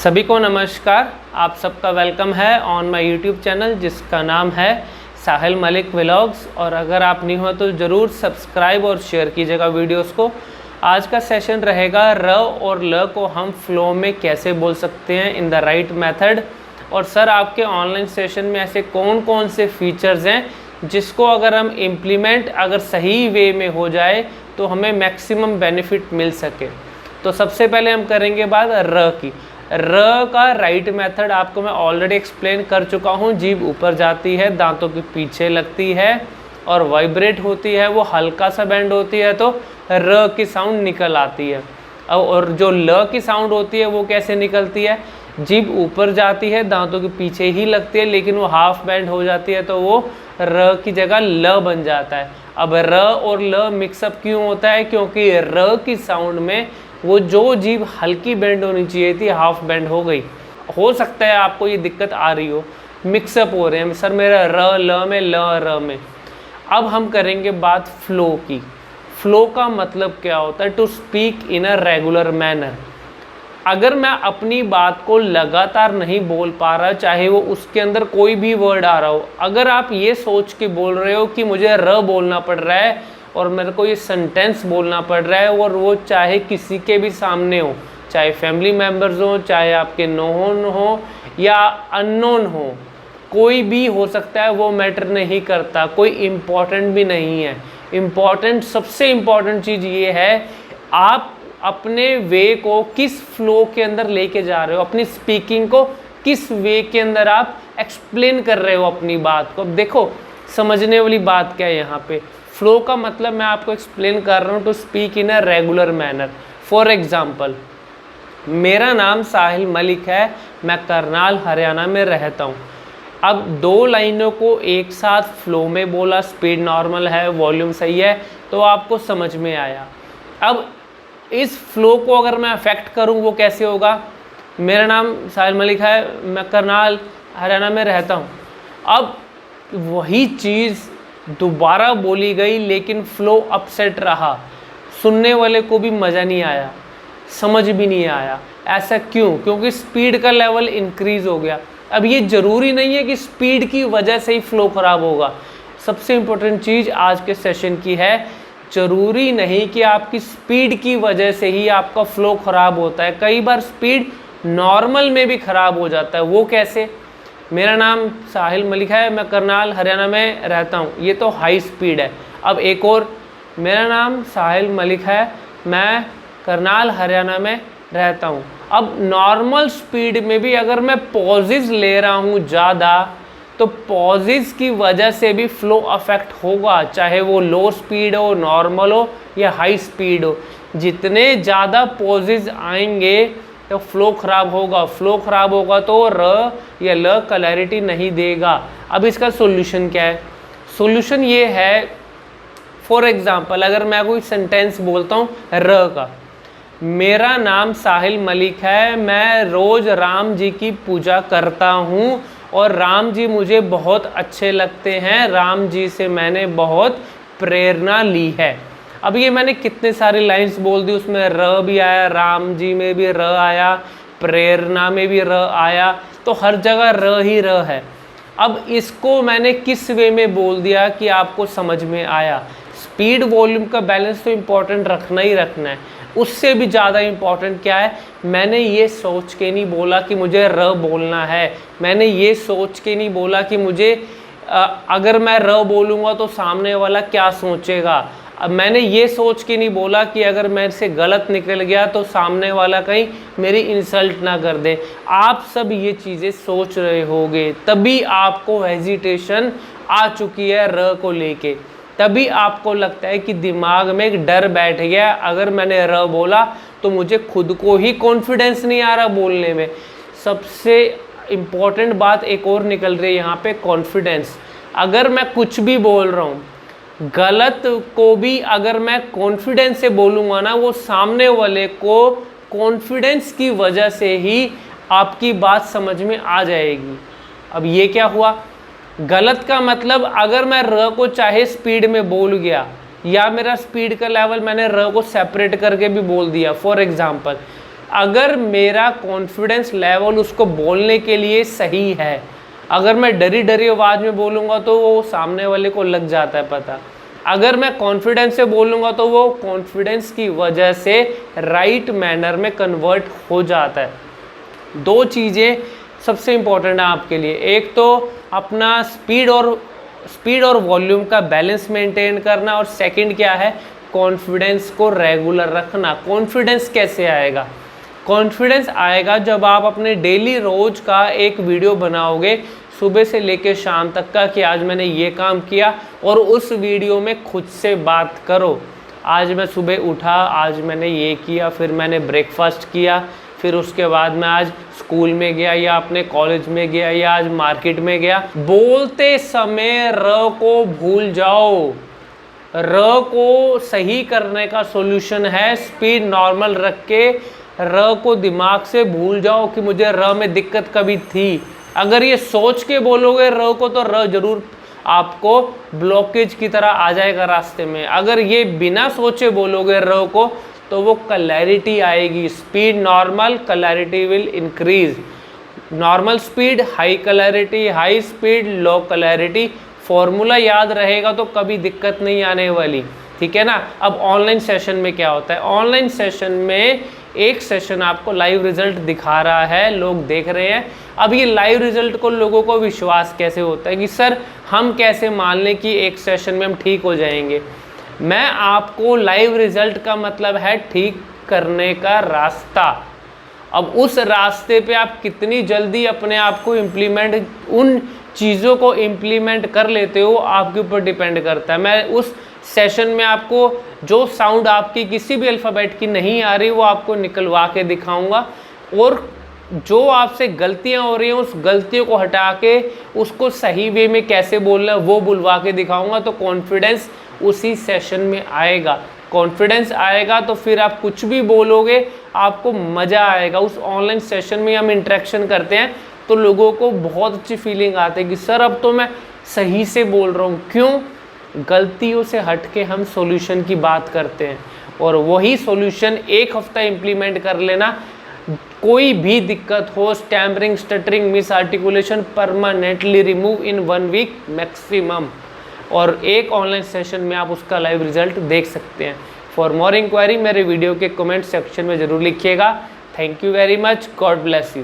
सभी को नमस्कार। आप सबका वेलकम है ऑन माय यूट्यूब चैनल जिसका नाम है साहिल मलिक व्लॉग्स। और अगर आप नहीं हो तो ज़रूर सब्सक्राइब और शेयर कीजिएगा वीडियोस को। आज का सेशन रहेगा र और ल को हम फ्लो में कैसे बोल सकते हैं इन द राइट मेथड। और सर आपके ऑनलाइन सेशन में ऐसे कौन कौन से फीचर्स हैं जिसको अगर हम इम्प्लीमेंट अगर सही वे में हो जाए तो हमें मैक्सिमम बेनिफिट मिल सके। तो सबसे पहले हम करेंगे बात र की। र का राइट मेथड आपको मैं ऑलरेडी एक्सप्लेन कर चुका हूँ। जीभ ऊपर जाती है, दांतों के पीछे लगती है और वाइब्रेट होती है, वो हल्का सा बेंड होती है तो र की साउंड निकल आती है। और जो ल की साउंड होती है वो कैसे निकलती है, जीभ ऊपर जाती है, दांतों के पीछे ही लगती है लेकिन वो हाफ बेंड हो जाती है तो वो र की जगह ल बन जाता है। अब र और ल मिक्सअप क्यों होता है, क्योंकि र की साउंड में वो जो जीभ हल्की बेंड होनी चाहिए थी हाफ बेंड हो गई। हो सकता है आपको ये दिक्कत आ रही हो, मिक्सअप हो रहे हैं सर मेरा र ल में ल र में। अब हम करेंगे बात फ्लो की। फ्लो का मतलब क्या होता है, to speak in a regular manner. अगर मैं अपनी बात को लगातार नहीं बोल पा रहा, चाहे वो उसके अंदर कोई भी वर्ड आ रहा हो, अगर आप ये सोच के बोल रहे हो कि मुझे र बोलना पड़ रहा है और मेरे को ये सेंटेंस बोलना पड़ रहा है, और वो चाहे किसी के भी सामने हो, चाहे फैमिली मेम्बर्स हो, चाहे आपके नोन हो या अननोन हो, कोई भी हो सकता है, वो मैटर नहीं करता, कोई इम्पॉर्टेंट भी नहीं है। इम्पॉर्टेंट, सबसे इम्पॉर्टेंट चीज़ ये है आप अपने वे को किस फ्लो के अंदर लेके जा रहे हो, अपनी स्पीकिंग को किस वे के अंदर आप एक्सप्लेन कर रहे हो अपनी बात को। देखो समझने वाली बात क्या है यहाँ पे। फ्लो का मतलब मैं आपको एक्सप्लेन कर रहा हूँ, to speak in a regular manner. For example, मेरा नाम साहिल मलिक है, मैं करनाल हरियाणा में रहता हूँ। अब दो लाइनों को एक साथ फ्लो में बोला, स्पीड नॉर्मल है, वॉल्यूम सही है, तो आपको समझ में आया। अब इस फ्लो को अगर मैं अफेक्ट करूँ वो कैसे होगा, मेरा नाम साहिल मलिक है, मैं करनाल हरियाणा में रहता हूँ। अब वही चीज़ दोबारा बोली गई लेकिन फ्लो अपसेट रहा, सुनने वाले को भी मज़ा नहीं आया, समझ भी नहीं आया। ऐसा क्यों? क्योंकि स्पीड का लेवल इंक्रीज़ हो गया। अब ये ज़रूरी नहीं है कि स्पीड की वजह से ही फ्लो ख़राब होगा। सबसे इम्पोर्टेंट चीज़ आज के सेशन की है, ज़रूरी नहीं कि आपकी स्पीड की वजह से ही आपका फ्लो ख़राब होता है। कई बार स्पीड नॉर्मल में भी ख़राब हो जाता है। वो कैसे? मेरा नाम साहिल मलिक है, मैं करनाल हरियाणा में रहता हूँ, ये तो हाई स्पीड है। अब एक और, मेरा नाम साहिल मलिक है, मैं करनाल हरियाणा में रहता हूँ। अब नॉर्मल स्पीड में भी अगर मैं पॉजेज ले रहा हूँ ज़्यादा, तो पॉजेज की वजह से भी फ्लो अफेक्ट होगा, चाहे वो लो स्पीड हो, नॉर्मल हो या हाई स्पीड हो। जितने ज़्यादा पॉजेज आएंगे तो फ्लो ख़राब होगा। फ्लो ख़राब होगा तो र या ल क्लैरिटी नहीं देगा। अब इसका सॉल्यूशन क्या है? सॉल्यूशन ये है, फॉर एग्जांपल अगर मैं कोई सेंटेंस बोलता हूँ र का, मेरा नाम साहिल मलिक है, मैं रोज़ राम जी की पूजा करता हूँ और राम जी मुझे बहुत अच्छे लगते हैं, राम जी से मैंने बहुत प्रेरणा ली है। अब ये मैंने कितने सारी लाइंस बोल दी, उसमें र भी आया, राम जी में भी र आया, प्रेरणा में भी र आया, तो हर जगह र ही र है। अब इसको मैंने किस वे में बोल दिया कि आपको समझ में आया। स्पीड वॉल्यूम का बैलेंस तो इम्पॉर्टेंट रखना ही रखना है। उससे भी ज़्यादा इम्पॉर्टेंट क्या है, मैंने ये सोच के नहीं बोला कि मुझे र बोलना है, मैंने ये सोच के नहीं बोला कि मुझे अगर मैं र बोलूँगा तो सामने वाला क्या सोचेगा। अब मैंने ये सोच के नहीं बोला कि अगर मेरे से गलत निकल गया तो सामने वाला कहीं मेरी इंसल्ट ना कर दे। आप सब ये चीज़ें सोच रहे होगे, तभी आपको हेजिटेशन आ चुकी है र को लेके, तभी आपको लगता है कि दिमाग में एक डर बैठ गया, अगर मैंने र बोला तो मुझे खुद को ही कॉन्फिडेंस नहीं आ रहा बोलने में। सबसे इम्पॉर्टेंट बात एक और निकल रही है यहाँ पे, कॉन्फिडेंस। अगर मैं कुछ भी बोल रहा हूँ, गलत को भी अगर मैं कॉन्फिडेंस से बोलूँगा ना, वो सामने वाले को कॉन्फिडेंस की वजह से ही आपकी बात समझ में आ जाएगी। अब ये क्या हुआ, गलत का मतलब अगर मैं र को चाहे स्पीड में बोल गया या मेरा स्पीड का लेवल मैंने र को सेपरेट करके भी बोल दिया। फॉर एग्जांपल अगर मेरा कॉन्फिडेंस लेवल उसको बोलने के लिए सही है। अगर मैं डरी डरी आवाज़ में बोलूँगा तो वो सामने वाले को लग जाता है पता। अगर मैं कॉन्फिडेंस से बोलूँगा तो वो कॉन्फिडेंस की वजह से राइट मैनर में कन्वर्ट हो जाता है। दो चीज़ें सबसे इम्पोर्टेंट है आपके लिए, एक तो अपना स्पीड और वॉल्यूम का बैलेंस मेंटेन करना, और सेकंड क्या है, कॉन्फिडेंस को रेगुलर रखना। कॉन्फिडेंस कैसे आएगा? कॉन्फिडेंस आएगा जब आप अपने डेली रोज का एक वीडियो बनाओगे सुबह से लेकर शाम तक का, कि आज मैंने ये काम किया, और उस वीडियो में खुद से बात करो। आज मैं सुबह उठा, आज मैंने ये किया, फिर मैंने ब्रेकफास्ट किया, फिर उसके बाद मैं आज स्कूल में गया या अपने कॉलेज में गया या आज मार्केट में गया। बोलते समय र को भूल जाओ। र को सही करने का सॉल्यूशन है स्पीड नॉर्मल रख के र को दिमाग से भूल जाओ कि मुझे र में दिक्कत कभी थी। अगर ये सोच के बोलोगे र को तो र जरूर आपको ब्लॉकेज की तरह आ जाएगा रास्ते में। अगर ये बिना सोचे बोलोगे र को तो वो क्लैरिटी आएगी। Speed normal, clarity will increase. Normal speed, high clarity, high speed, low clarity. Formula याद रहेगा तो कभी दिक्कत नहीं आने वाली, ठीक है ना। अब ऑनलाइन सेशन में क्या होता है? ऑनलाइन सेशन में एक सेशन आपको लाइव रिजल्ट दिखा रहा है, लोग देख रहे हैं। अब ये लाइव रिजल्ट को लोगों को विश्वास कैसे होता है कि सर हम कैसे मान लें कि एक सेशन में हम ठीक हो जाएंगे? मैं आपको लाइव रिजल्ट का मतलब है ठीक करने का रास्ता। अब उस रास्ते पे आप कितनी जल्दी अपने आप को उन चीज़ों को इम्प्लीमेंट कर लेते हो, आपके ऊपर डिपेंड करता है। मैं उस सेशन में आपको जो साउंड आपकी किसी भी अल्फ़ाबेट की नहीं आ रही वो आपको निकलवा के दिखाऊंगा, और जो आपसे गलतियां हो रही हैं उस गलतियों को हटा के उसको सही वे में कैसे बोलना है वो बुलवा के दिखाऊंगा। तो कॉन्फिडेंस उसी सेशन में आएगा। कॉन्फिडेंस आएगा तो फिर आप कुछ भी बोलोगे आपको मज़ा आएगा। उस ऑनलाइन सेशन में हम इंटरेक्शन करते हैं तो लोगों को बहुत अच्छी फीलिंग आती है कि सर अब तो मैं सही से बोल रहा हूँ। क्यों? गलतियों से हट के हम सॉल्यूशन की बात करते हैं, और वही सॉल्यूशन एक हफ्ता इम्प्लीमेंट कर लेना। कोई भी दिक्कत हो, stammering, stuttering, misarticulation, permanently remove in 1 week maximum. और एक ऑनलाइन सेशन में आप उसका लाइव रिजल्ट देख सकते हैं। फॉर मोर इंक्वायरी मेरे वीडियो के कमेंट सेक्शन में ज़रूर लिखिएगा। Thank you very much. God bless you.